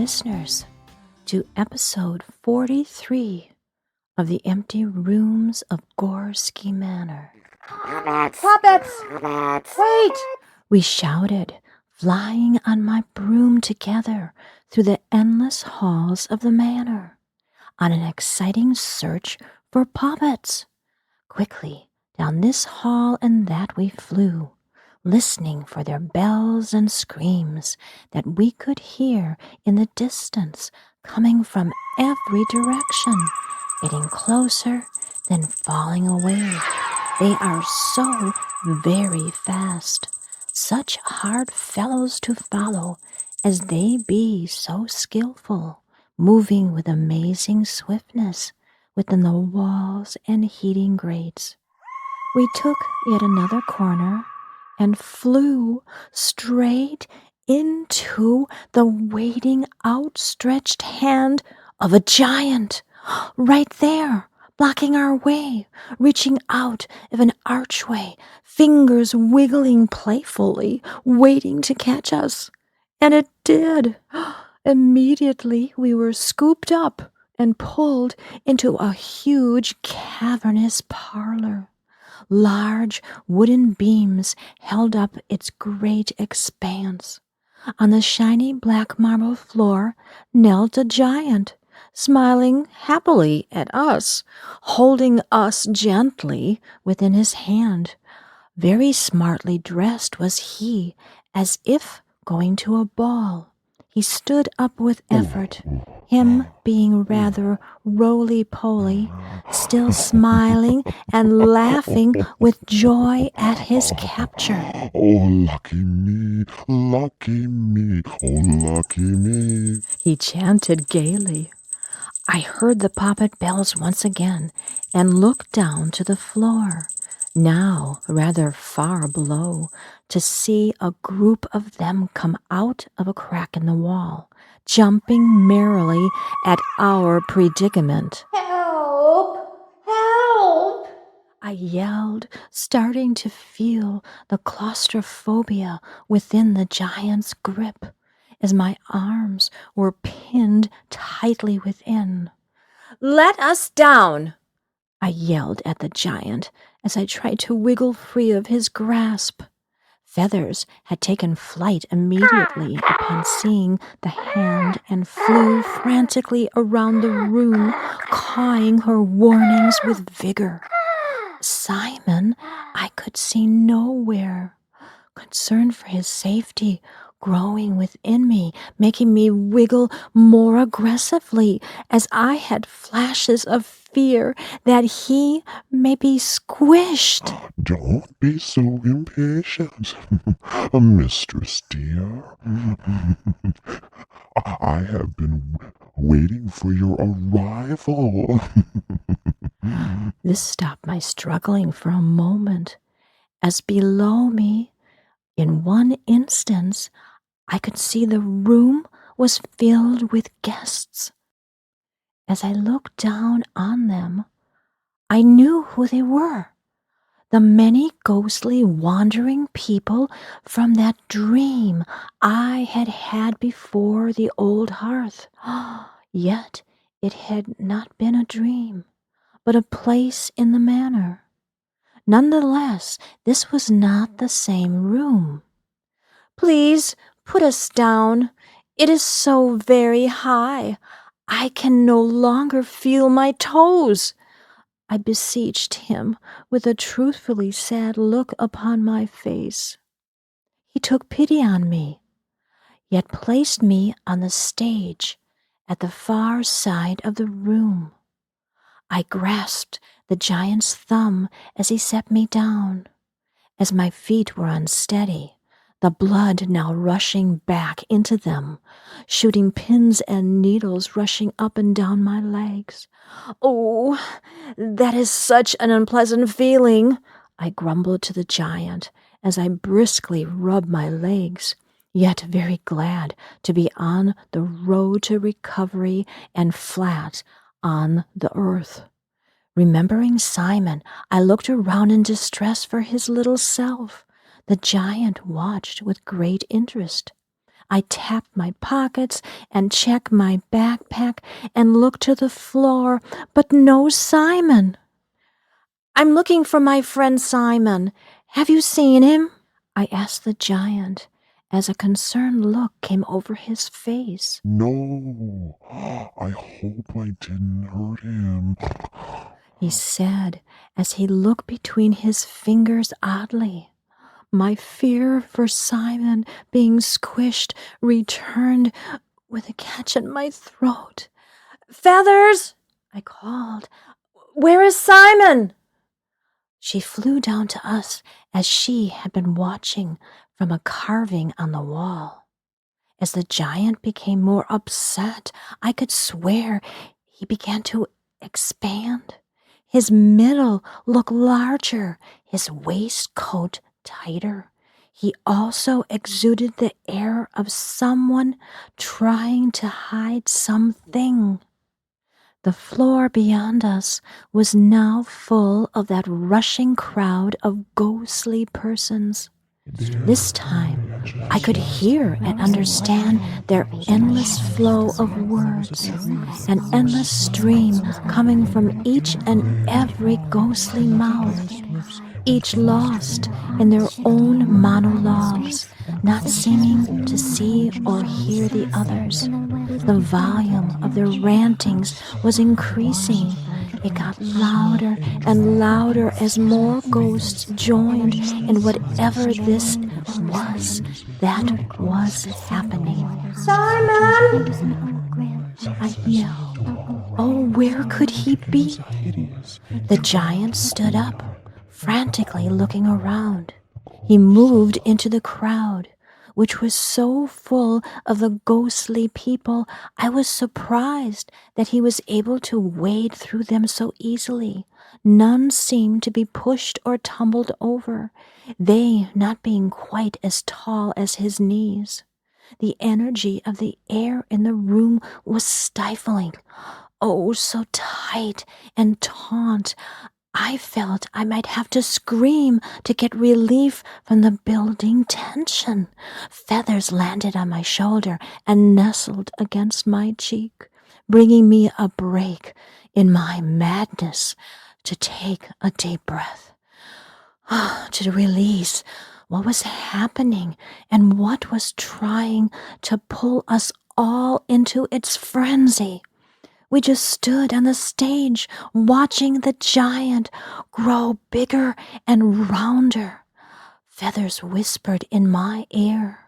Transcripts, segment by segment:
listeners to episode 43 of The Empty Rooms of Gorski Manor. Puppets! Wait! We shouted, flying on my broom together through the endless halls of the manor, on an exciting search for puppets. Quickly, down this hall and that we flew, listening for their bells and screams that we could hear in the distance, coming from every direction, getting closer, then falling away. They are so very fast, such hard fellows to follow, as they be so skillful, moving with amazing swiftness within the walls and heating grates. We took yet another corner and flew straight into the waiting outstretched hand of a giant, right there, blocking our way, reaching out of an archway, fingers wiggling playfully, waiting to catch us. And it did. Immediately we were scooped up and pulled into a huge cavernous parlor. Large wooden beams held up its great expanse. On the shiny black marble floor knelt a giant, smiling happily at us, holding us gently within his hand. Very smartly dressed was he, as if going to a ball. He stood up with effort, him being rather roly-poly, still smiling and laughing with joy at his capture. Oh, lucky me, oh, lucky me, He chanted gaily. I heard the poppet bells once again and looked down to the floor, now rather far below, to see a group of them come out of a crack in the wall, jumping merrily at our predicament. Help! Help! I yelled, starting to feel the claustrophobia within the giant's grip, as my arms were pinned tightly within. "Let us down!" I yelled at the giant as I tried to wiggle free of his grasp. Feathers had taken flight immediately upon seeing the hand and flew frantically around the room, cawing her warnings with vigor. Simon I could see nowhere. Concern for his safety growing within me, making me wiggle more aggressively as I had flashes of fear that he may be squished. Don't be so impatient, mistress dear. I have been waiting for your arrival. This stopped my struggling for a moment, as below me, in one instance, I could see the room was filled with guests. As I looked down on them, I knew who they were. The many ghostly wandering people from that dream I had had before the old hearth. Yet it had not been a dream, but a place in the manor. Nonetheless, this was not the same room. "Please put us down. It is so very high. I can no longer feel my toes," I beseeched him with a truthfully sad look upon my face. He took pity on me, yet placed me on the stage at the far side of the room. I grasped the giant's thumb as he set me down. As my feet were unsteady, the blood now rushing back into them, shooting pins and needles rushing up and down my legs. "Oh, that is such an unpleasant feeling," I grumbled to the giant as I briskly rubbed my legs, yet very glad to be on the road to recovery and flat on the earth. Remembering Simon, I looked around in distress for his little self. The giant watched with great interest. I tapped my pockets and checked my backpack and looked to the floor, but no Simon. "I'm looking for my friend Simon. Have you seen him?" I asked the giant, as a concerned look came over his face. No, I hope I didn't hurt him. He said, as he looked between his fingers oddly. My fear for Simon being squished returned with a catch in my throat. "Feathers!" I called. "Where is Simon?" She flew down to us as she had been watching from a carving on the wall. As the giant became more upset, I could swear he began to expand. His middle looked larger, his waistcoat tighter. He also exuded the air of someone trying to hide something. The floor beyond us was now full of that rushing crowd of ghostly persons. This time, I could hear and understand their endless flow of words, an endless stream coming from each and every ghostly mouth, each lost in their own monologues, not seeming to see or hear the others. The volume of their rantings was increasing. It got louder and louder as more ghosts joined in whatever this was that was happening. Simon! I yelled. Oh, where could he be? The giant stood up, frantically looking around. He moved into the crowd, which was so full of the ghostly people, I was surprised that he was able to wade through them so easily. None seemed to be pushed or tumbled over, they not being quite as tall as his knees. The energy of the air in the room was stifling. Oh, so tight and taut. I felt I might have to scream to get relief from the building tension. Feathers landed on my shoulder and nestled against my cheek, bringing me a break in my madness to take a deep breath, to release what was happening and what was trying to pull us all into its frenzy. We just stood on the stage watching the giant grow bigger and rounder. Feathers whispered in my ear.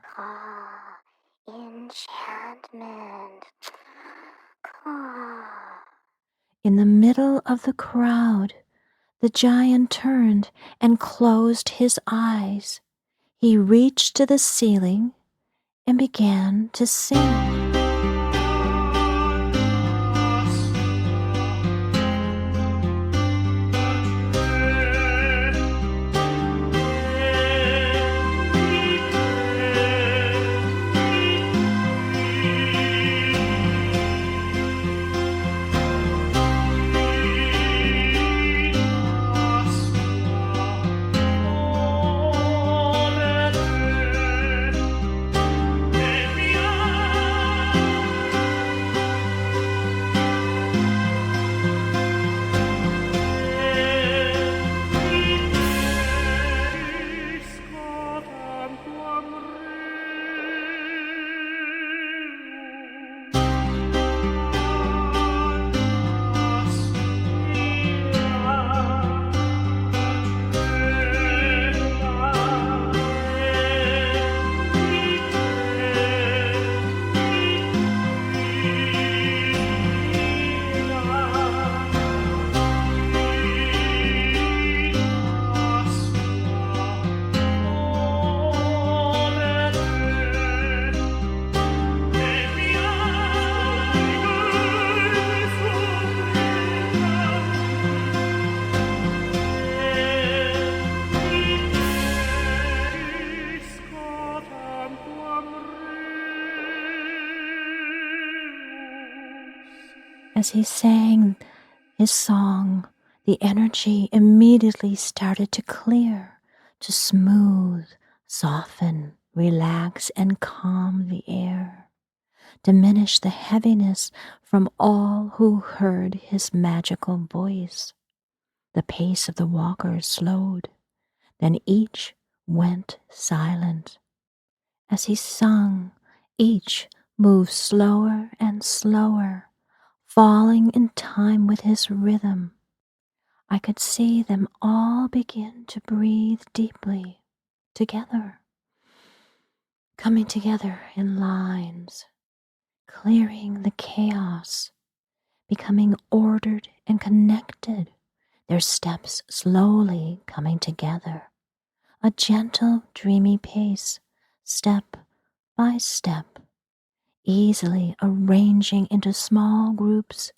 Enchantment. In the middle of the crowd, the giant turned and closed his eyes. He reached to the ceiling and began to sing. As he sang his song, the energy immediately started to clear, to smooth, soften, relax and calm the air, diminish the heaviness from all who heard his magical voice. The pace of the walkers slowed, then each went silent. As he sung, each moved slower and slower, falling in time with his rhythm. I could see them all begin to breathe deeply together, coming together in lines, clearing the chaos, becoming ordered and connected, their steps slowly coming together, a gentle, dreamy pace, step by step, easily arranging into small groups,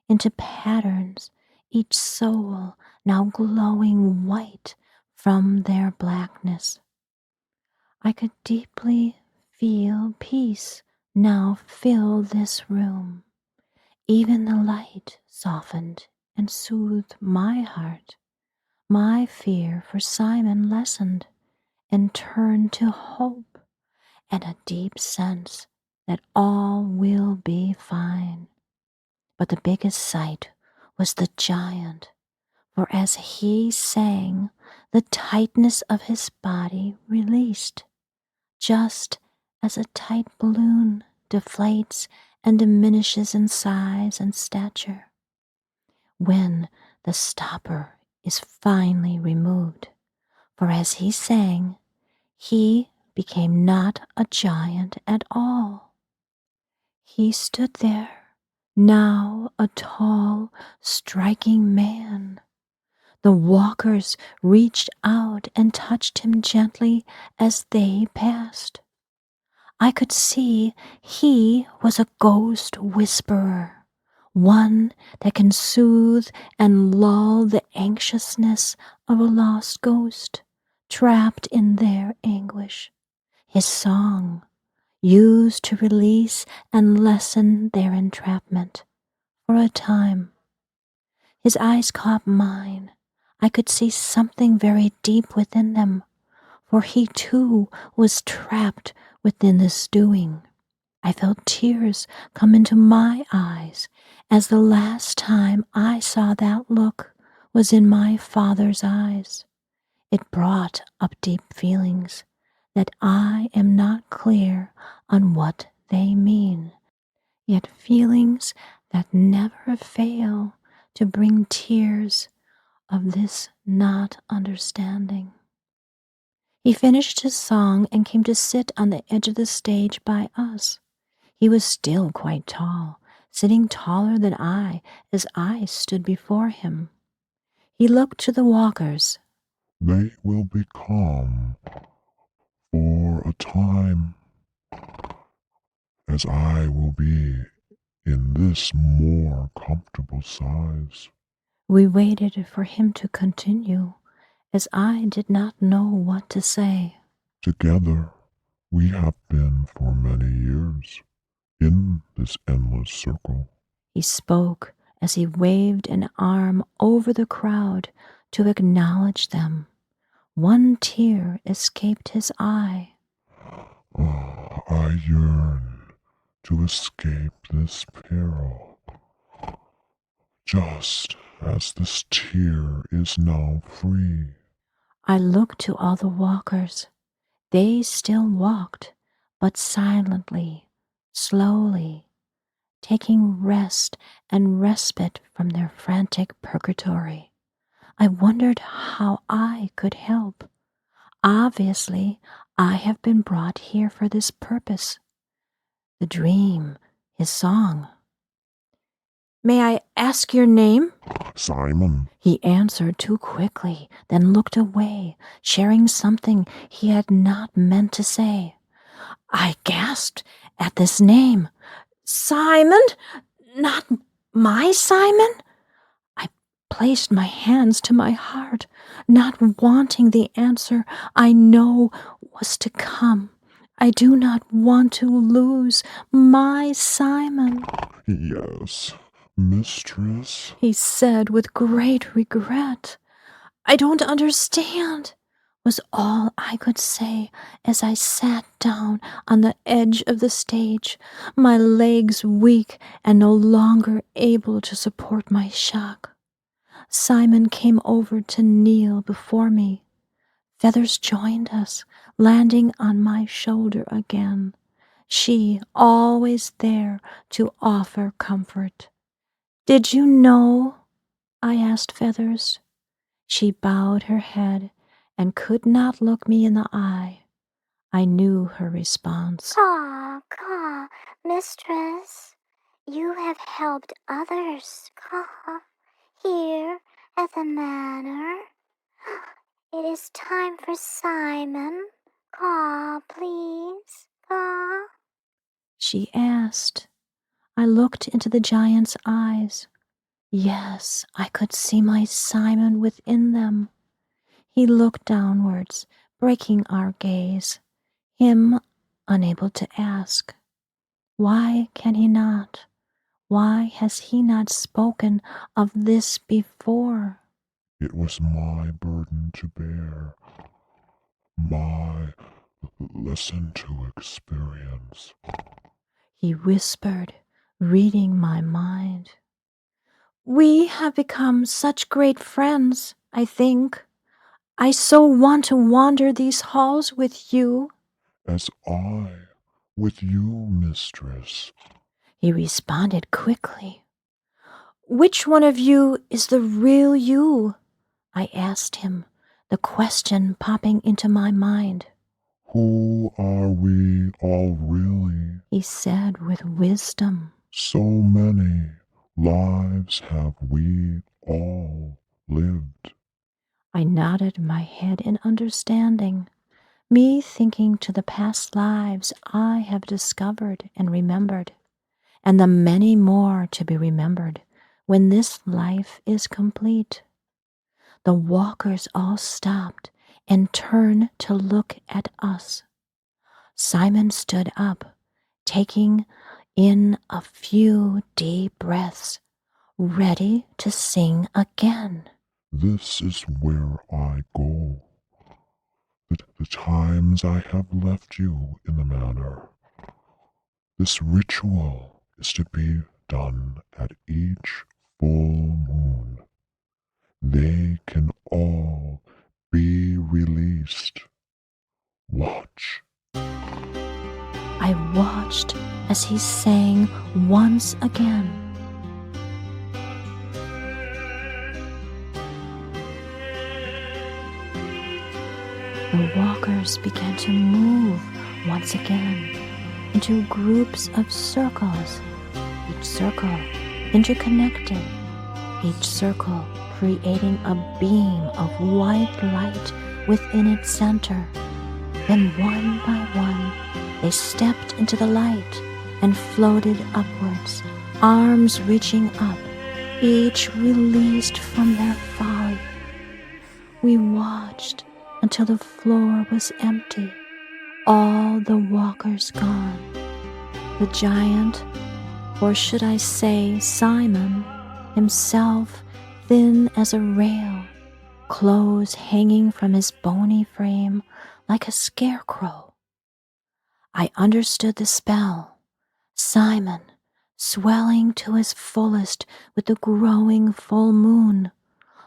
into patterns, each soul now glowing white from their blackness. I could deeply feel peace now fill this room. Even the light softened and soothed my heart. My fear for Simon lessened and turned to hope and a deep sense that all will be fine. But the biggest sight was the giant, for as he sang, the tightness of his body released, just as a tight balloon deflates and diminishes in size and stature when the stopper is finally removed. For as he sang, he became not a giant at all. He stood there, now a tall, striking man. The walkers reached out and touched him gently as they passed. I could see he was a ghost whisperer, one that can soothe and lull the anxiousness of a lost ghost trapped in their anguish. His song, used to release and lessen their entrapment for a time. His eyes caught mine. I could see something very deep within them, for he too was trapped within this doing. I felt tears come into my eyes as the last time I saw that look was in my father's eyes. It brought up deep feelings that I am not clear on what they mean, yet feelings that never fail to bring tears of this not understanding. He finished his song and came to sit on the edge of the stage by us. He was still quite tall, sitting taller than I as I stood before him. He looked to the walkers. They will be calm for a time, as I will be in this more comfortable size. We waited for him to continue, as I did not know what to say. Together we have been for many years in this endless circle. He spoke as he waved an arm over the crowd to acknowledge them. One tear escaped his eye. Oh, I yearn to escape this peril, just as this tear is now free. I looked to all the walkers. They still walked, but silently, slowly, taking rest and respite from their frantic purgatory. I wondered how I could help. Obviously, I have been brought here for this purpose. The dream, his song. May I ask your name? Simon, He answered too quickly, then looked away, sharing something he had not meant to say. I gasped at this name. Simon? Not my Simon? I placed my hands to my heart, not wanting the answer I know was to come. I do not want to lose my Simon, yes, mistress. he said with great regret. I don't understand, was all I could say as I sat down on the edge of the stage, my legs weak and no longer able to support my shock. Simon came over to kneel before me. Feathers joined us, landing on my shoulder again, she always there to offer comfort. "Did you know?" I asked Feathers. She bowed her head and could not look me in the eye. I knew her response. Caw, caw, mistress. You have helped others, caw, here at the manor. It is time for Simon. Caw, please, caw. She asked. I looked into the giant's eyes. Yes, I could see my Simon within them. He looked downwards, breaking our gaze, him unable to ask. Why can he not? Why has he not spoken of this before? It was my burden to bear, my lesson to experience. He whispered, reading my mind. We have become such great friends, I think. I so want to wander these halls with you. As I with you, mistress. He responded quickly. Which one of you is the real you? I asked him, the question popping into my mind. Who are we all really? He said with wisdom. So many lives have we all lived. I nodded my head in understanding, me thinking to the past lives I have discovered and remembered, and the many more to be remembered when this life is complete. The walkers all stopped and turned to look at us. Simon stood up, taking in a few deep breaths, ready to sing again. This is where I go. The times I have left you in the manor. This ritual is to be done at each full moon. They can all be released. Watch. I watched as he sang once again. The walkers began to move once again into groups of circles, each circle interconnected, each circle creating a beam of white light within its center. Then one by one, they stepped into the light and floated upwards, arms reaching up, each released from their folly. We watched until the floor was empty, all the walkers gone. The giant, or should I say Simon, himself thin as a rail, clothes hanging from his bony frame like a scarecrow. I understood the spell. Simon, swelling to his fullest with the growing full moon,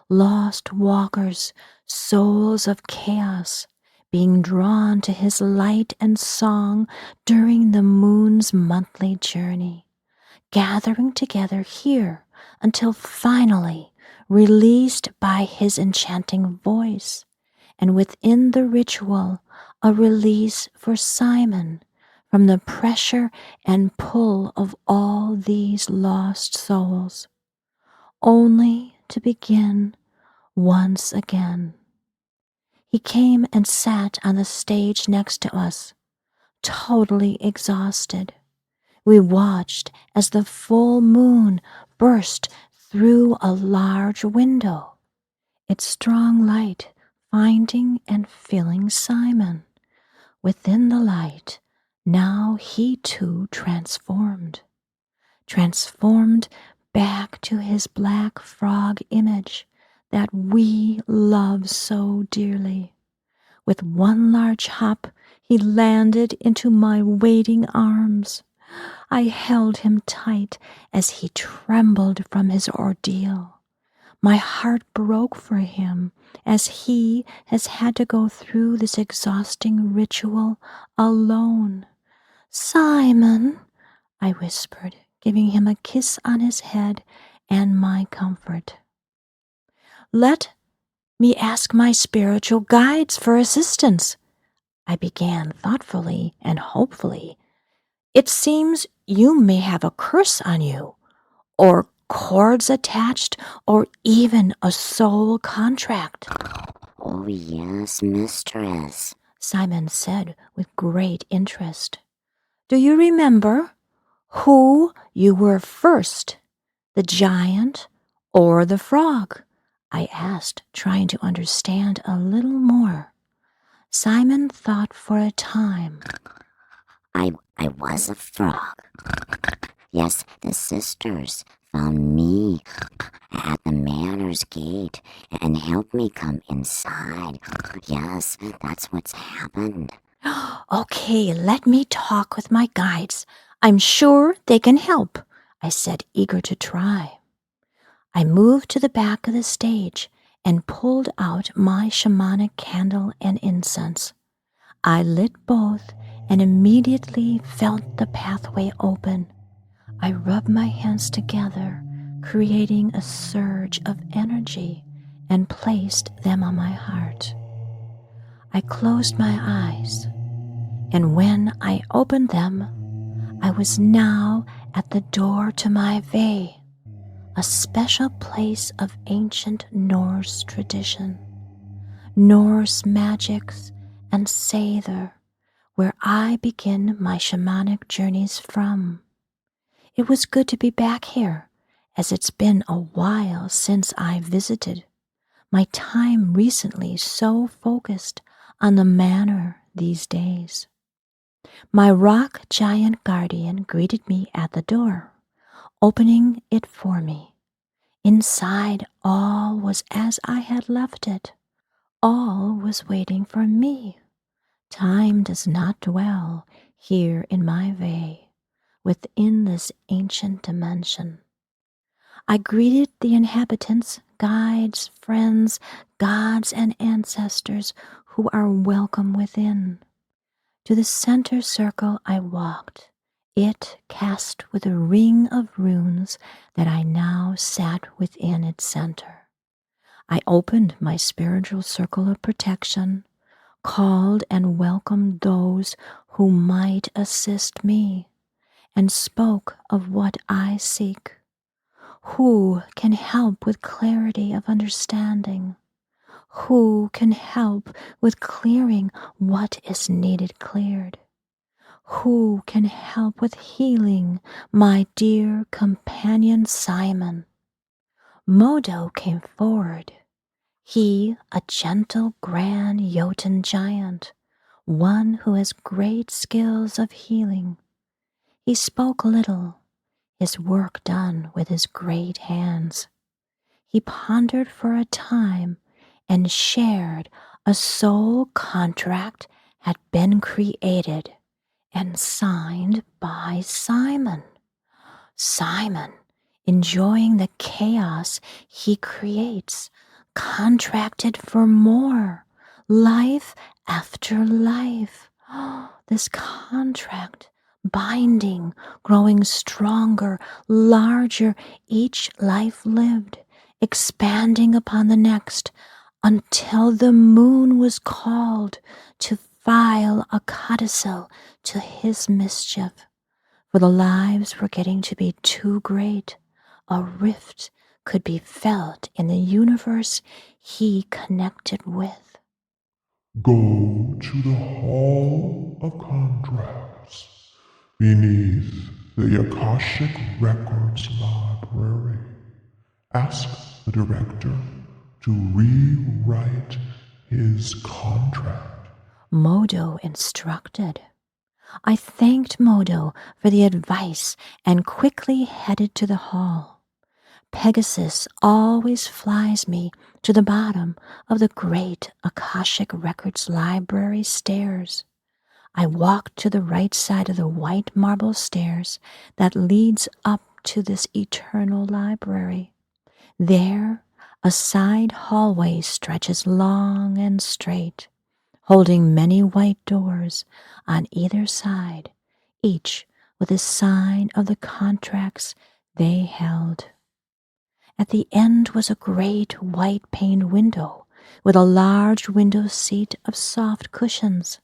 lost walkers, souls of chaos, being drawn to his light and song during the moon's monthly journey, gathering together here until finally released by his enchanting voice, and within the ritual a release for Simon from the pressure and pull of all these lost souls, only to begin once again. He came and sat on the stage next to us, totally exhausted. We watched as the full moon burst through a large window, its strong light finding and filling Simon. Within the light, now he too transformed back to his black frog image that we love so dearly. With one large hop, he landed into my waiting arms. I held him tight as he trembled from his ordeal. My heart broke for him as he has had to go through this exhausting ritual alone. "Simon," I whispered, giving him a kiss on his head and my comfort. "Let me ask my spiritual guides for assistance," I began thoughtfully and hopefully. "It seems you may have a curse on you, or cords attached, or even a soul contract." "Oh, yes, mistress," Simon said with great interest. "Do you remember who you were first, the giant or the frog?" I asked, trying to understand a little more. Simon thought for a time. I was a frog. Yes, the sisters found me at the manor's gate and helped me come inside. Yes, that's what's happened." "Okay, let me talk with my guides. I'm sure they can help," I said, eager to try. I moved to the back of the stage and pulled out my shamanic candle and incense. I lit both and immediately felt the pathway open. I rubbed my hands together, creating a surge of energy, and placed them on my heart. I closed my eyes, and when I opened them, I was now at the door to my Vey, a special place of ancient Norse tradition, Norse magics and Sather, where I begin my shamanic journeys from. It was good to be back here, as it's been a while since I visited. My time recently so focused on the manor these days. My rock giant guardian greeted me at the door, opening it for me. Inside, all was as I had left it. All was waiting for me. Time does not dwell here in my Vey, within this ancient dimension. I greeted the inhabitants, guides, friends, gods, and ancestors who are welcome within. To the center circle I walked, it cast with a ring of runes that I now sat within its center. I opened my spiritual circle of protection, called and welcomed those who might assist me, and spoke of what I seek. Who can help with clarity of understanding? Who can help with clearing what is needed cleared? Who can help with healing my dear companion Simon? Modo came forward. He, a gentle, grand Jotun giant, one who has great skills of healing. He spoke little, his work done with his great hands. He pondered for a time and shared a soul contract had been created and signed by Simon. Simon, enjoying the chaos he creates, contracted for more, life after life. This contract, binding, growing stronger, larger, each life lived, expanding upon the next, until the moon was called to file a codicil to his mischief. For the lives were getting to be too great. A rift could be felt in the universe he connected with. Go to the Hall of Contracts beneath the Akashic Records Library. Ask the director to rewrite his contract. Modo instructed. I thanked Modo for the advice and quickly headed to the hall. Pegasus always flies me to the bottom of the great Akashic Records Library stairs. I walk to the right side of the white marble stairs that leads up to this eternal library. There, a side hallway stretches long and straight, holding many white doors on either side, each with a sign of the contracts they held. At the end was a great white-paned window with a large window seat of soft cushions.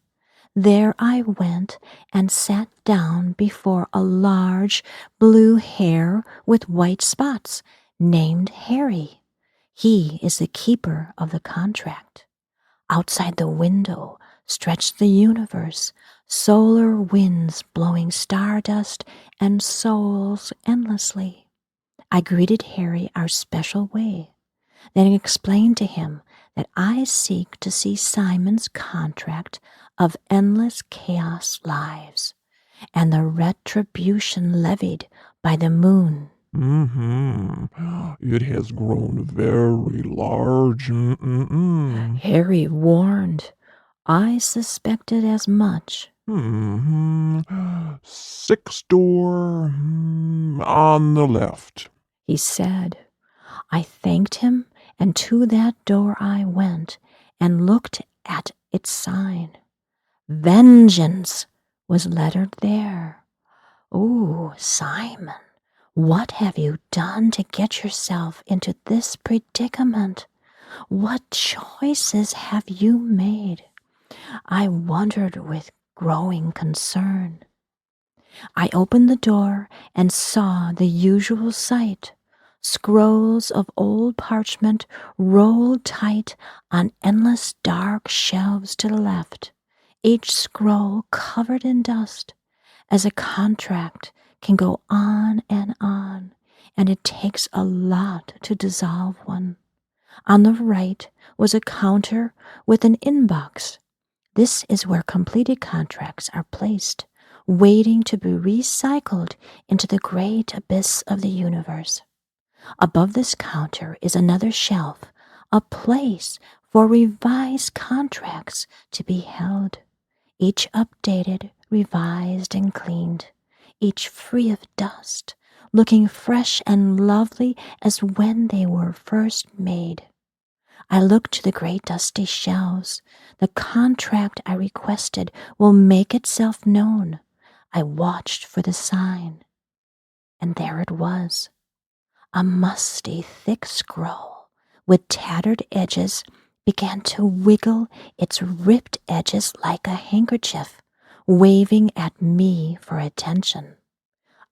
There I went and sat down before a large blue hare with white spots named Harry. He is the keeper of the contract. Outside the window stretched the universe, solar winds blowing stardust and souls endlessly. I greeted Harry our special way, then explained to him that I seek to see Simon's contract of endless chaos lives and the retribution levied by the moon. It has grown very large. Harry warned. I suspected as much. Sixth door on the left, he said. I thanked him, and to that door I went and looked at its sign. Vengeance was lettered there. Oh, Simon, what have you done to get yourself into this predicament? What choices have you made? I wondered with growing concern. I opened the door and saw the usual sight. Scrolls of old parchment rolled tight on endless dark shelves to the left, each scroll covered in dust. As a contract can go on, and it takes a lot to dissolve one. On the right was a counter with an inbox. This is where completed contracts are placed, waiting to be recycled into the great abyss of the universe. Above this counter is another shelf, a place for revised contracts to be held, each updated, revised, and cleaned, each free of dust, looking fresh and lovely as when they were first made. I looked to the great dusty shelves. The contract I requested will make itself known. I watched for the sign, and there it was. A musty, thick scroll with tattered edges began to wiggle its ripped edges like a handkerchief, waving at me for attention.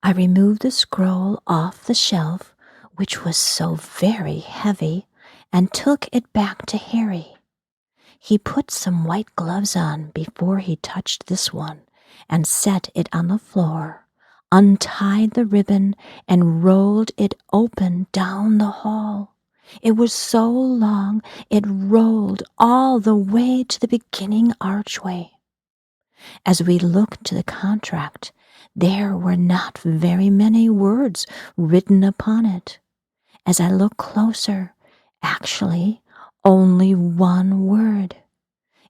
I removed the scroll off the shelf, which was so very heavy, and took it back to Harry. He put some white gloves on before he touched this one and set it on the floor, untied the ribbon, and rolled it open down the hall. It was so long it rolled all the way to the beginning archway. As we looked to the contract, there were not very many words written upon it. As I looked closer, actually only one word.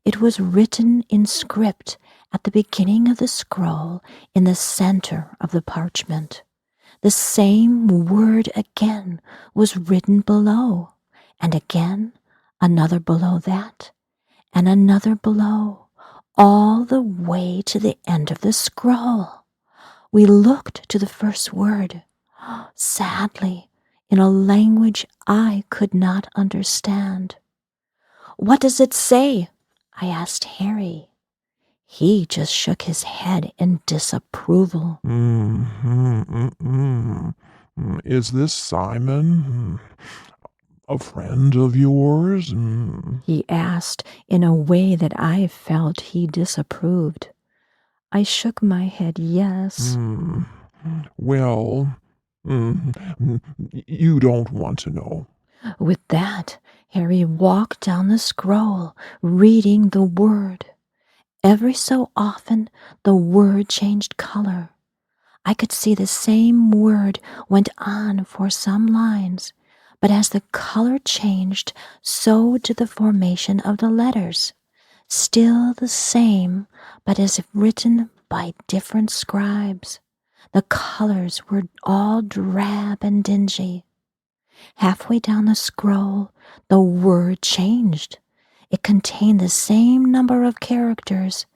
It was written in script at the beginning of the scroll in the center of the parchment. The same word again was written below, and again another below that, and another below, all the way to the end of the scroll. We looked to the first word, sadly, in a language I could not understand. "What does it say?" I asked Harry. He just shook his head in disapproval. Is this Simon a friend of yours? He asked in a way that I felt he disapproved. I shook my head yes. Well, you don't want to know. With that, Harry walked down the scroll, reading the word. Every so often, the word changed color. I could see the same word went on for some lines, but as the color changed, so did the formation of the letters. Still the same, but as if written by different scribes. The colors were all drab and dingy. Halfway down the scroll, the word changed. It contained the same number of characters,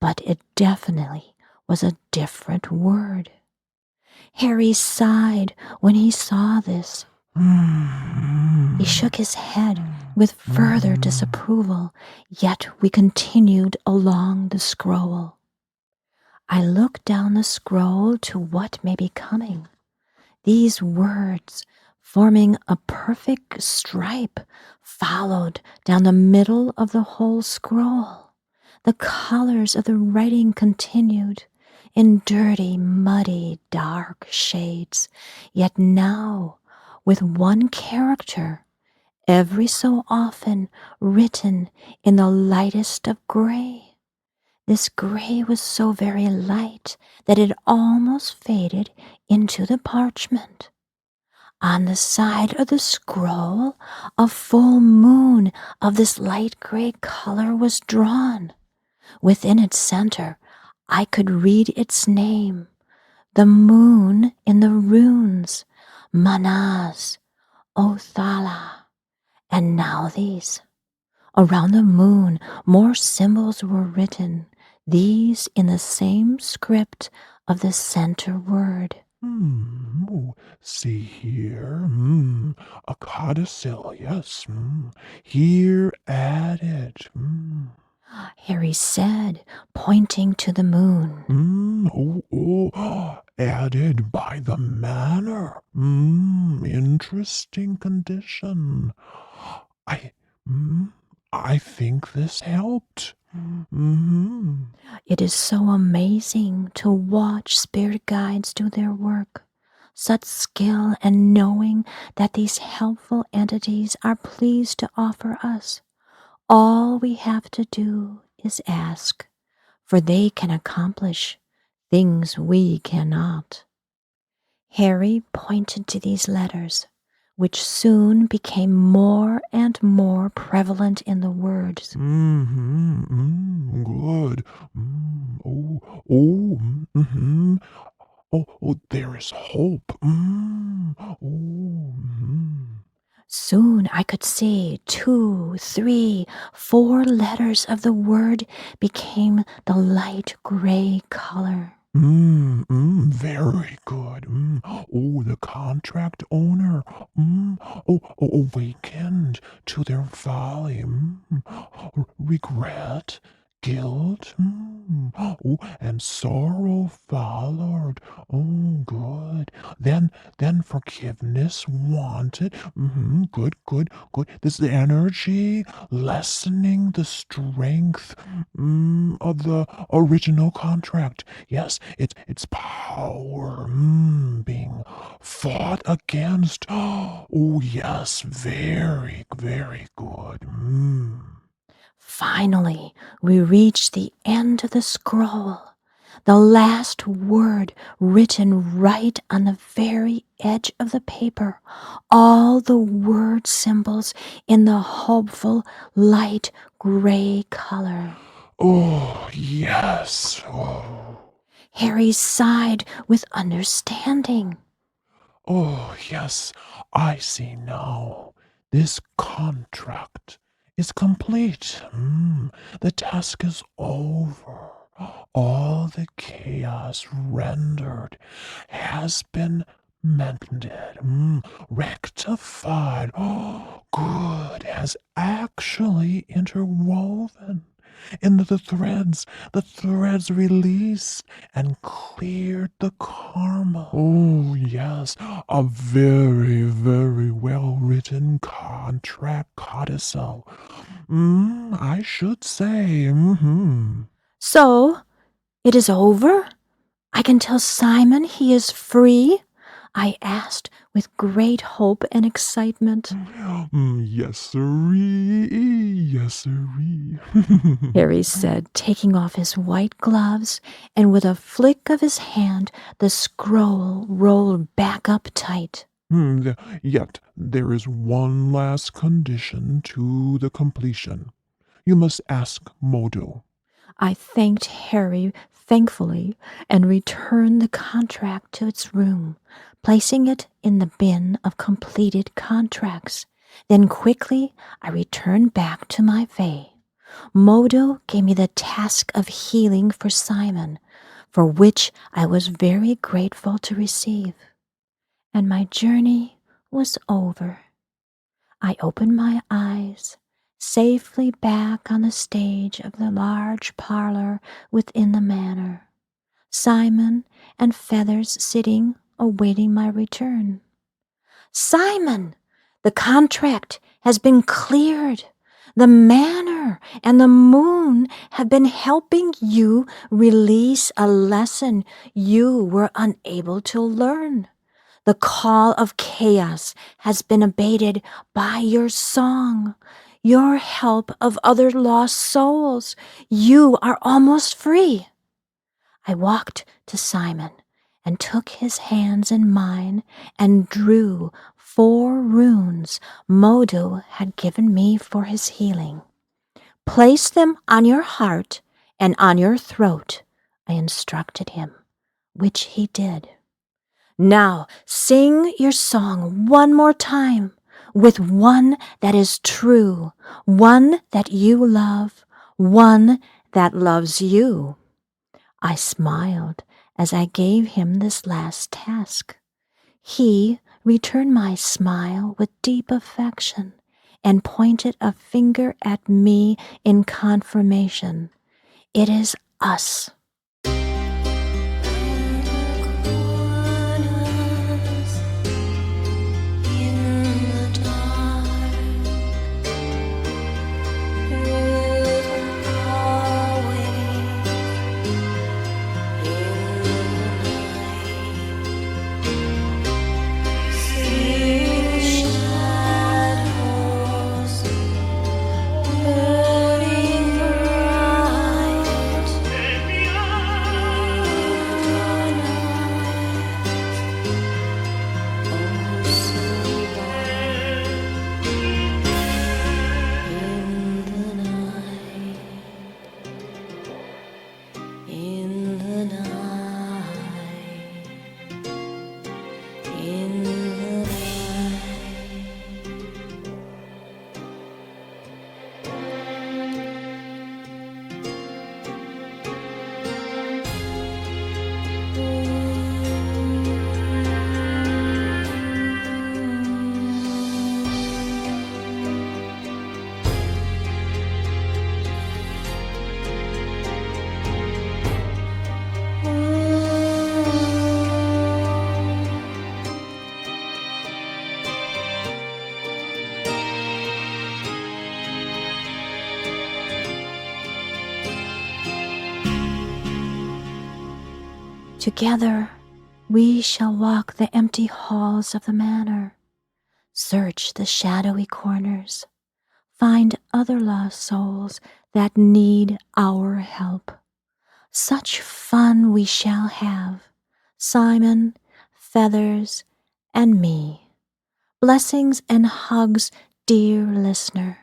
but it definitely was a different word. Harry sighed when he saw this. He shook his head with further disapproval, yet we continued along the scroll. I looked down the scroll to what may be coming. These words, forming a perfect stripe, followed down the middle of the whole scroll. The colors of the writing continued in dirty, muddy, dark shades, yet now with one character, every so often written in the lightest of gray. This gray was so very light that it almost faded into the parchment. On the side of the scroll, a full moon of this light gray color was drawn. Within its center, I could read its name, the moon in the runes, Manaz, Othala, and now these. Around the moon, more symbols were written, these in the same script of the center word. See here, a codicil, yes, here added, Harry said, pointing to the moon. Added by the manor, interesting condition. I think this helped. It is so amazing to watch spirit guides do their work. Such skill and knowing that these helpful entities are pleased to offer us. All we have to do is ask, for they can accomplish things we cannot. Harry pointed to these letters, which soon became more and more prevalent in the words. Good. There is hope. Soon I could see 2, 3, 4 letters of the word became the light gray color. Very good. The contract owner. Awakened to their folly. Regret, guilt, and sorrow followed. Good. Then forgiveness wanted. Good. This energy lessening the strength of the original contract. Yes, its power being fought against. Oh yes, very, very good. Finally, we reached the end of the scroll, the last word written right on the very edge of the paper, all the word symbols in the hopeful light gray color. Oh, yes. Harry sighed with understanding. Oh, yes, I see now. This contract is complete. The task is over. All the chaos rendered has been mended, rectified. Good has actually interwoven into the threads released and cleared the karma. Oh, yes, a very, very well written contract codicil. I should say, So, it is over? I can tell Simon he is free? I asked with great hope and excitement. Yes, sirree, Yes, sirree. Harry said, taking off his white gloves, and with a flick of his hand, the scroll rolled back up tight. Yet there is one last condition to the completion. You must ask Modo. I thanked Harry thankfully and returned the contract to its room, placing it in the bin of completed contracts. Then quickly I returned back to my vey. Modo gave me the task of healing for Simon, for which I was very grateful to receive. And my journey was over. I opened my eyes, safely back on the stage of the large parlor within the manor, Simon and Feathers sitting awaiting my return. Simon, the contract has been cleared. The manor and the moon have been helping you release a lesson you were unable to learn. The call of chaos has been abated by your song, your help of other lost souls. You are almost free. I walked to Simon and took his hands in mine and drew 4 runes Modo had given me for his healing. Place them on your heart and on your throat, I instructed him, which he did. Now sing your song one more time, with one that is true, one that you love, one that loves you. I smiled as I gave him this last task. He returned my smile with deep affection and pointed a finger at me in confirmation. It is us. Together we shall walk the empty halls of the manor, search the shadowy corners, find other lost souls that need our help. Such fun we shall have, Simon, Feathers, and me. Blessings and hugs, dear listener.